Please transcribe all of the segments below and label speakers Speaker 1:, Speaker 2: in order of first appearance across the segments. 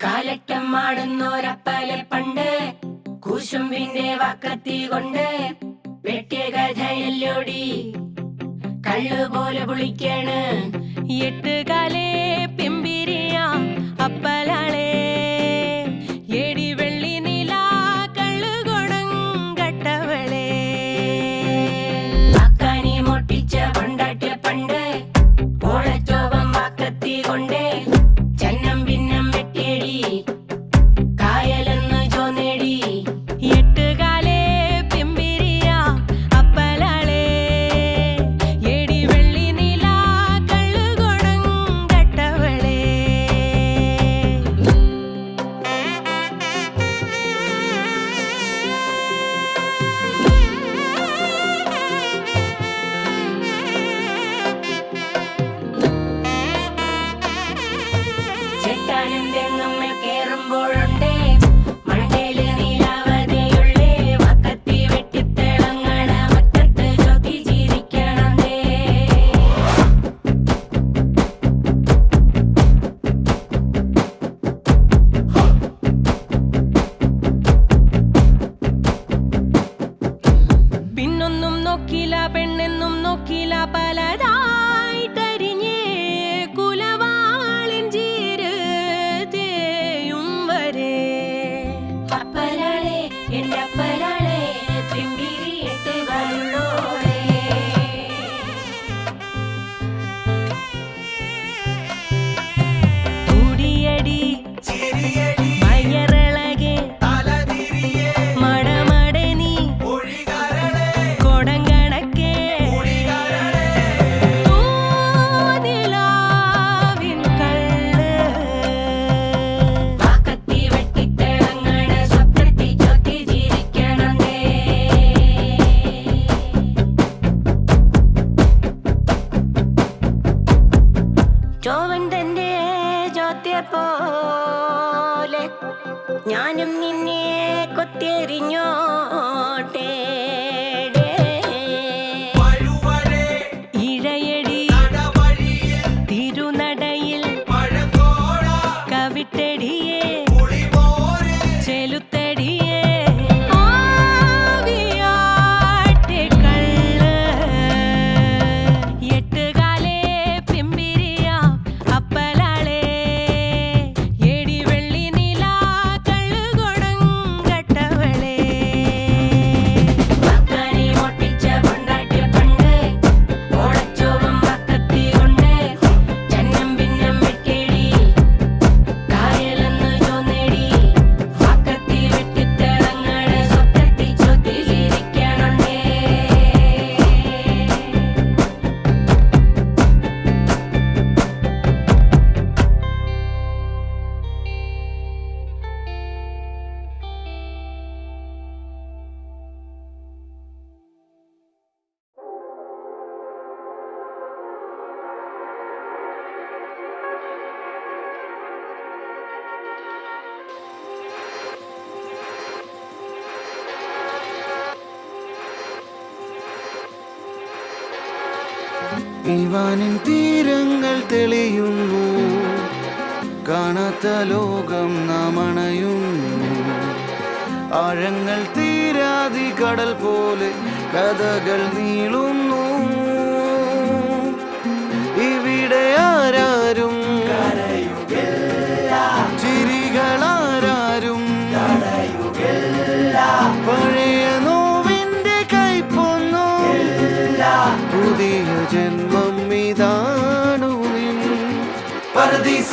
Speaker 1: കാലറ്റം ആടുന്നോരപ്പലെ പണ്ട് കൂശുമ്പിന്റെ വക്കത്തി കൊണ്ട് വെട്ടിയ കഥയല്ലോടി കള്ളുപോലെ പുളിക്കാണ്
Speaker 2: എട്ടുകാലേ പെമ്പിരിയ അപ്പലാളെ എടി വെള്ളി നില കള്ളുകൊടം കട്ടവളെ
Speaker 1: അക്കാനി മൊട്ടിച്ച പണ്ടാട്ടിയ പണ്ട് ഓളച്ചോപം വക്കത്തി കൊണ്ട് ചന്നം ഭിന്നം വെട്ടിയടി കായലെന്ന് ചോന്നേടി
Speaker 2: എട്ടുകാലേ പെമ്പിരിയ അപ്പലാളെ എടി വെള്ളി നില കള്ളുകൊടം കട്ടവളെ
Speaker 1: ചെട്ടാനും തെങ്ങുമ്മ കേറുമ്പോഴുണ്ടേ മണ്ടേല് നീലാവതയുള്ളേ വക്കത്തി വെട്ടിത്തിളങ്ങണ മുറ്റത്ത് ചോക്കി ചിരിക്കണേ
Speaker 2: പിന്നൊന്നും നോക്കില പെണ്ണെന്നും നോക്കില പലതായിട്ടരിഞ്ഞേ കുലവാളിൻ ചീര് തേയും വരെ
Speaker 1: അപ്പലാളെ എന്റെ അപ്പലാളെ പിമ്പിരിയിട്ട് വരുള്ളോളെ
Speaker 2: കൂടിയടി വയറിളകെ മടമടനി കൊടങ്കണക്കെ നിലാവിൻ കള്ള്
Speaker 1: വക്കത്തി വെട്ടിത്തിളങ്ങണ സ്വപ്നത്തിൽ ചോത്തി ചിരിക്കണേ ചോവൻ തന്റെ ചോദ്യ പോലെ ഞാനും നിന്നെ കൊത്തിയെറിഞ്ഞോട്ടെ
Speaker 2: ഇഴയടി തിരുനടയിൽ കവിട്ടടിയേ ചെലുത്തടിയേ ആവിയാട്ടെ കള്ള് എട്ടുകാലേ പെമ്പിരിയ അപ്പലാളെ എടി വെള്ളി നില കള്ളുകൊടം കട്ടവളെ
Speaker 1: വക്കാനി മൊട്ടിച്ച പണ്ടാട്ടിയ പണ്ട് ഓളച്ചോപം വക്കത്തി കൊണ്ട് ചന്നം ഭിന്നം വെട്ടിയടി കായലെന്ന് ചോന്നേടി വക്കത്തി വെട്ടിത്തിളങ്ങണ സ്വപ്നത്തിൽ ചോത്തി ചിരിക്കണേ
Speaker 3: ഇവാനിൻ തീരങ്ങൾ തെളിയുന്നു കാണാത്ത ലോകം നാം അണയുന്നു ആഴങ്ങൾ തീരാതി കടൽ പോലെ കഥകൾ നീളുന്നു ഇവിടെ ആരാരും ചിരികളാരും പഴയ നോവിന്റെ കൈപ്പൊന്നു പുതിയ ജന്മം ഇതാണു നിൻ പരദീസ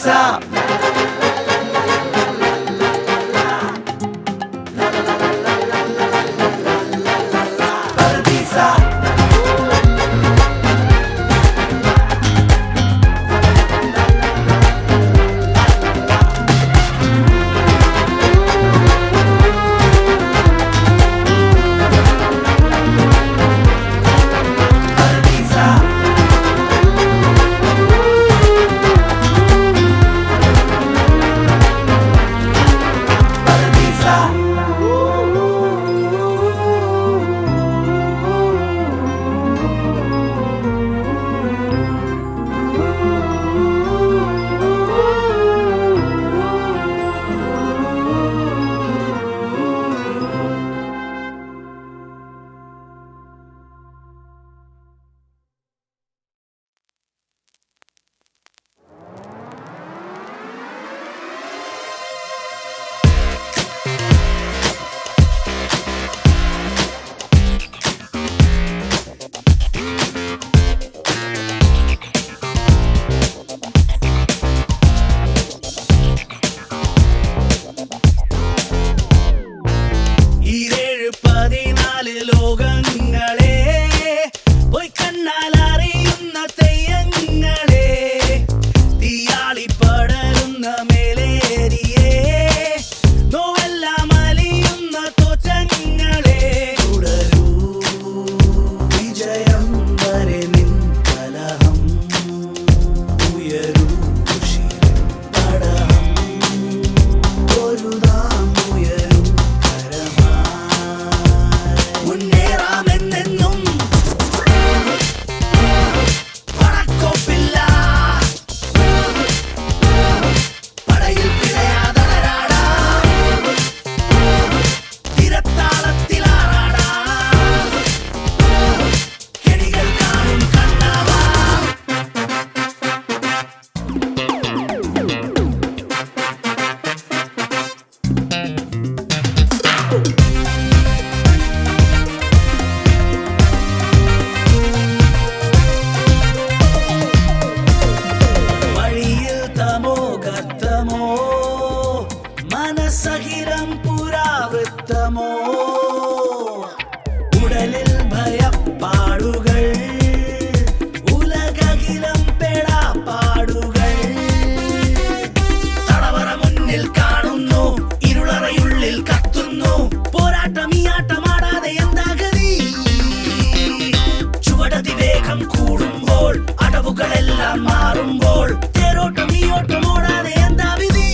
Speaker 3: Paradisa. Paradisa.
Speaker 4: മനസഹിരം പുരാവൃത്തമോ ഉടലിൽ ഭയപ്പാടുകൾ ഉലകകിലം പെടാപ്പാടുകൾ തടവറ മുന്നിൽ കാണുന്നു ഇരുളറയുള്ളിൽ കത്തുന്നു പോരാട്ടം ഈ ആട്ടമാടാതെ എന്താ ഗതി ചുവടതിവേഗം കൂടുമ്പോൾ അടവുകളെല്ലാം മാറുമ്പോൾ തേരോട്ടം ഈ ഓട്ടം ഓടാതെ എന്താ വിധി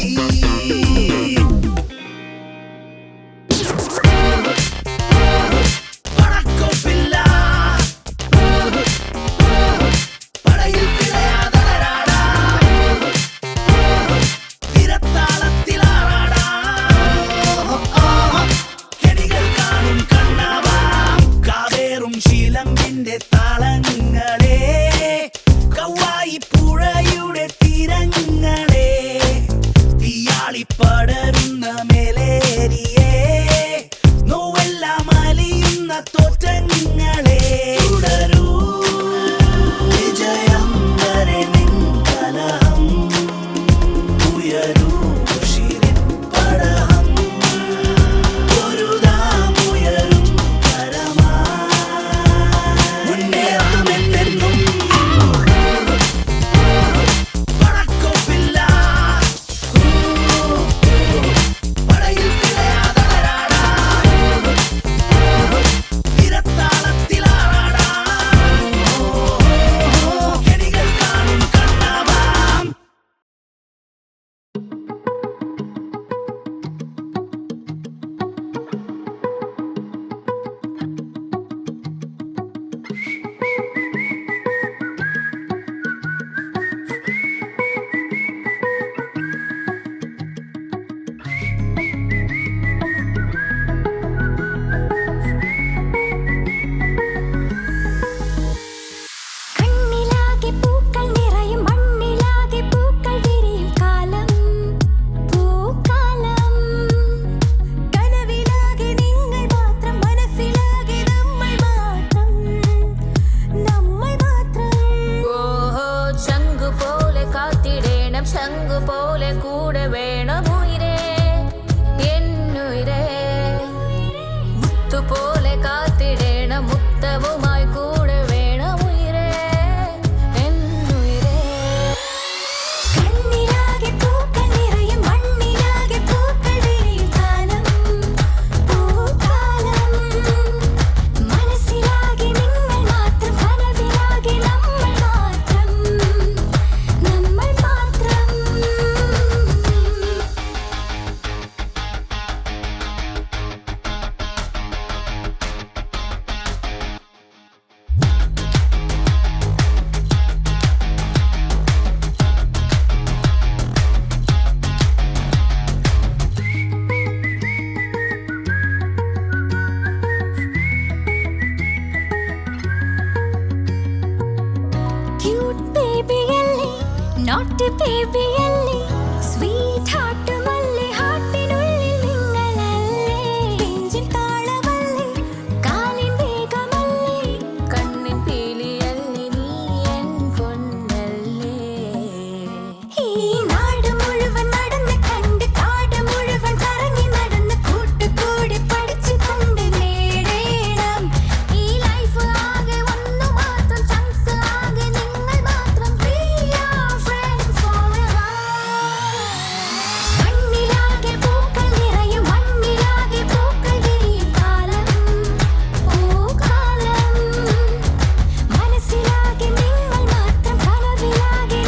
Speaker 1: കൂടെ വേണമുയിരേ എന്നുയിരേ മുത്തുപോലെ കാത്തിടേണം മുത്തവുമായി കൂടെ വേണമുയിരേ എന്നുയിരേ കണ്ണിലാകെ പൂക്കൾ നിറയും മണ്ണിലാകെ പൂക്കൾ വിരിയും കാലം പൂക്കാലം മനസ്സിലാകെ നിങ്ങൾ മാത്രം കനവിലാകെ നമ്മൾ മാത്രം ക്യൂട്ട് ബേബിയല്ലേ നോട്ടി ബേബിയല്ലേ സ്വീറ്റ് ഹാർട്ട് മല്ലേ ഹാർട്ടിനുള്ളിൽ നിങ്ങളല്ലേ നെഞ്ചിൻ താളമല്ലേ കാലിൻ വേഗമല്ലേ കണ്ണിൻ പീലിയല്ലേ നീ എൻ പൊന്നല്ലേ ഈ നാട് മുഴുവൻ നടന്ന് കണ്ട് കാട് മുഴുവൻ കറങ്ങി നടന്ന് കൂട്ടുകൂടി പഠിച്ചു കൊണ്ട് നേടേണം ഈ ലൈഫ് ആകെ ഒന്നു മാത്രം ചാൻസ് ആകെ നിങ്ങൾ മാത്രം be our friends forever കണ്ണിലാകെ പൂക്കൾ നിറയും മണ്ണിലാകെ പൂക്കൾ വിരിയും കാലം പൂക്കാലം മനസ്സിലാകെ നിങ്ങൾ മാത്രം കനവിലാകെ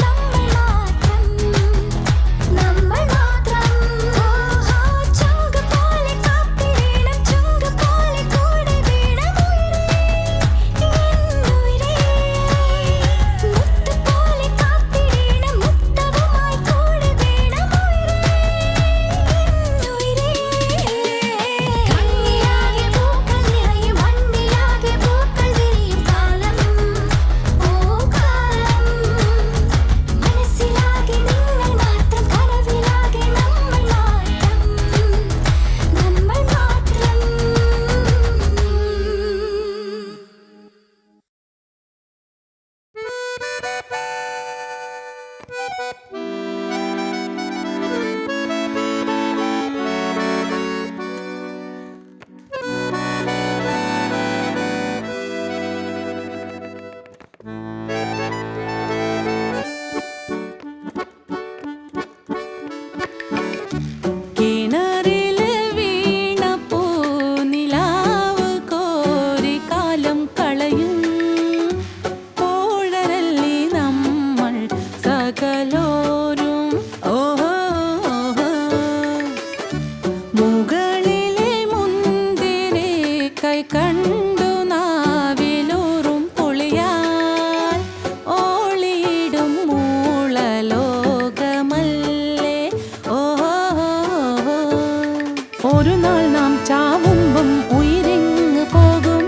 Speaker 1: നമ്മൾ മാത്രം ഓഹോ ചങ്ക പോലെ കാത്തിടേണം ചങ്ക പോലെ കൂടെ വേണം എന്നുയിരേ മുത്ത് പോലെ കാത്തിടേണം മുത്തവുമായി കൂടെ വേണം എന്നുയിരേ കണ്ണിലാകെ പൂക്കൾ നിറയും മണ്ണിലാകെ പൂക്കൾ വിരിയും കാലം പൂക്കാലം മനസ്സിലാകെ നിങ്ങൾ മാത്രം കനവിലാകെ നമ്മൾ
Speaker 2: കിണറില് വീണ പൂനിലാവ് കോരി കാലം കളയും പോഴരല്ലി നമ്മൾ സകലോരും ഓഹോ മുകളിലെ മുന്തിരി കൈ കണ്ടു നാവിലൂറും പൊളിയാൽ ഓളിയിടും മൂളലോകമല്ലേ ഓഹോ ഒരു നാൾ നാം ചാവുമ്പം ഉയരിങ്ങ് പോകും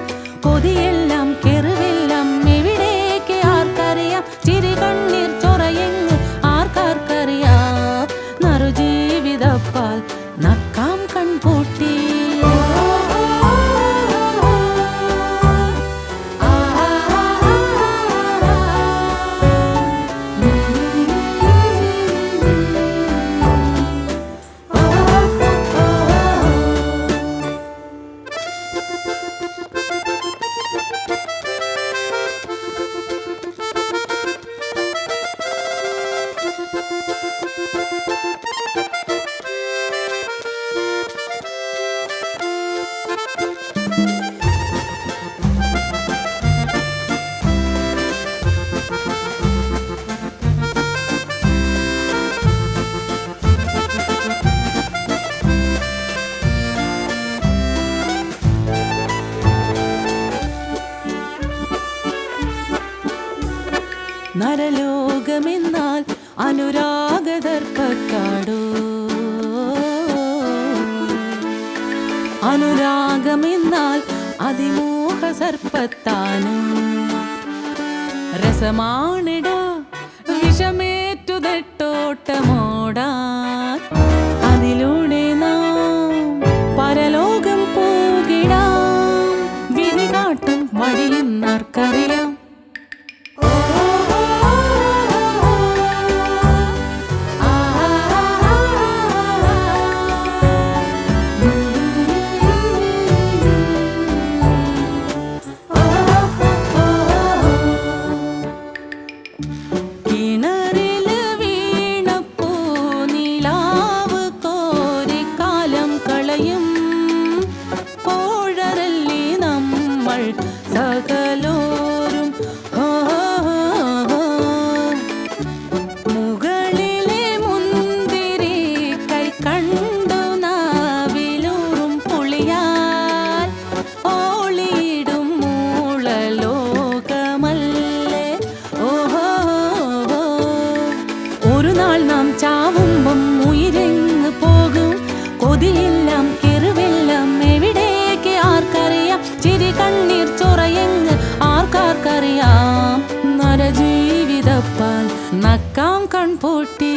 Speaker 2: കൊതിയെല്ലാം കെറുവെല്ലാം എവിടേക്ക് ആർക്കറിയാം ചിരി കണ്ണീർ ചൊറയെങ്ങ് ആർക്കാർക്കറിയാം നറുജീവിതപ്പാൽ നക്കാം കൺപൂട്ടി നരലോകമെന്നാൽ അനുരാഗദർപ്പക്കാടോ അനുരാഗമെന്നാൽ അതിമോഹ സർപ്പത്താനോ രസമാണിടോ വിഷമേറ്റു നെട്ടോട്ടമോടാൻ അതിലൂടെ നാം പരലോകം പോകിടാം വിധി കാട്ടും വഴിയെന്നാർക്കറിയാം ആ കൊതിയെല്ലാം കെറുവെല്ലാം എവിടേക്ക് ആർക്കറിയാം ചിരി കണ്ണീർ ചൊറയെങ്ങ് ആർക്കാർക്കറിയാം നരജീവിതപ്പാൽ നക്കാം കൺപൂട്ടി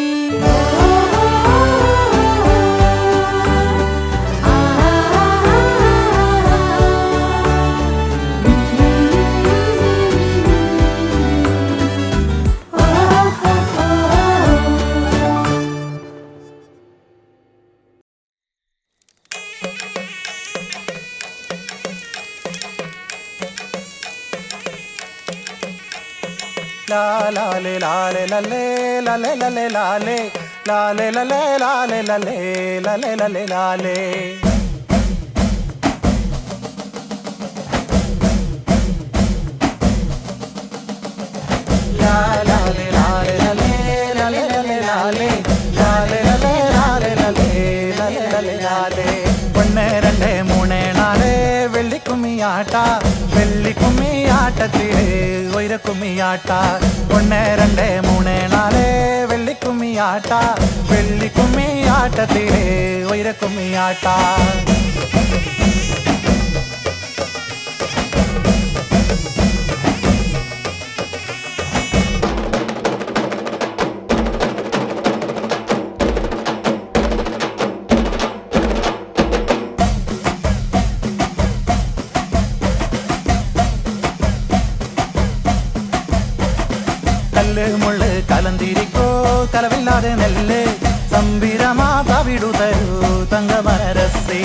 Speaker 5: la la le la le la le la le la le la le la le la le la le la le la le la le la le la la le la le la le la le la le la le la le la le la le la le la le la le la le ഒന്നേ രണ്ടേ മൂന്നേ നാല് വെള്ളിക്കുമ്മിയാട്ട വെള്ളിക്കുമ്മിയാട്ടത്തിലെ ഒയിരക്കുമ്മിയാട്ട ഒന്നേ രണ്ടേ മൂന്നേ നാല് വെള്ളിക്കുമ്മിയാട്ട വെള്ളിക്കുമ്മിയാട്ടത്തിലെ ഒയിരക്കുമ്മിയാട്ട കല്ല് മുള്ള് കലന്തിരിക്കോ കലവില്ലാതെ നെല്ല് സംബിരമാ തവിടു തരൂ തങ്കമരസി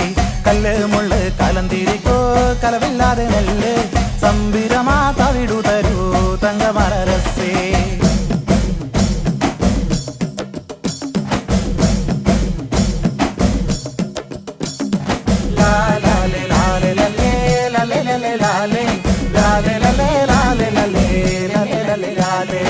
Speaker 5: കല്ല് മുള്ള് കലന്തിരിക്കോ കലവില്ലാതെ നെല്ല് സംബിരമാ തവിടു തരൂ തങ്കമരസി ലാലെ ലാലെ ലലേ ലാലെ ലാലെ ലാലെ ലാലെ ലാലെ ലാലെ ലാലെ ലാലെ ലാലെ ലാലെ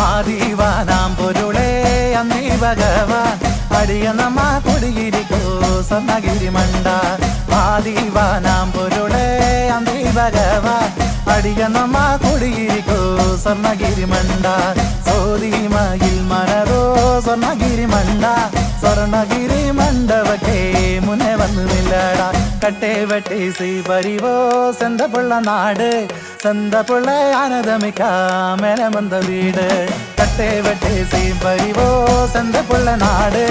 Speaker 5: ആദിവാനാം പൊരുളേ അന്നീ ഭഗവാൻ അടിയ നമ്മ കൊടിയിരിക്കോ സ്വർണ്ണഗിരി മണ്ട ആദിവാനാം പൊരുളേ അന്നീ ഭഗവാൻ അടിയ നമ്മ കൊടിയിരിക്കോ സ്വർണ്ണഗിരി മണ്ട സോദിമയിൽ മരവോ സ്വർണ്ണഗിരി മണ്ട സ്വർണ്ണഗിരി മണ്ഡവക്കെ മുന്നേ വന്നു നില്ലട കട്ടേ വെട്ടി സീ പരിവോ സെന്തപുള്ള നാട് സെന്തപുള്ള ആനന്ദമിക്ക മേലെ മന്ദ വീട് കട്ടേ വെട്ടി സീ പരിവോ സെന്തപുള്ള നാട്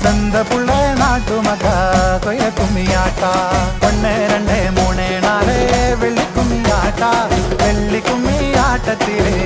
Speaker 5: സെന്തപുള്ള നാട്ടുമക്ക കൊയ്യ കുമ്മിയാട്ട ഒന്നേ രണ്ടേ മൂന്നേ നാല് വെള്ളിക്കുമ്മിയാട്ട വെള്ളിക്കുമ്മിയാട്ടത്തിലെ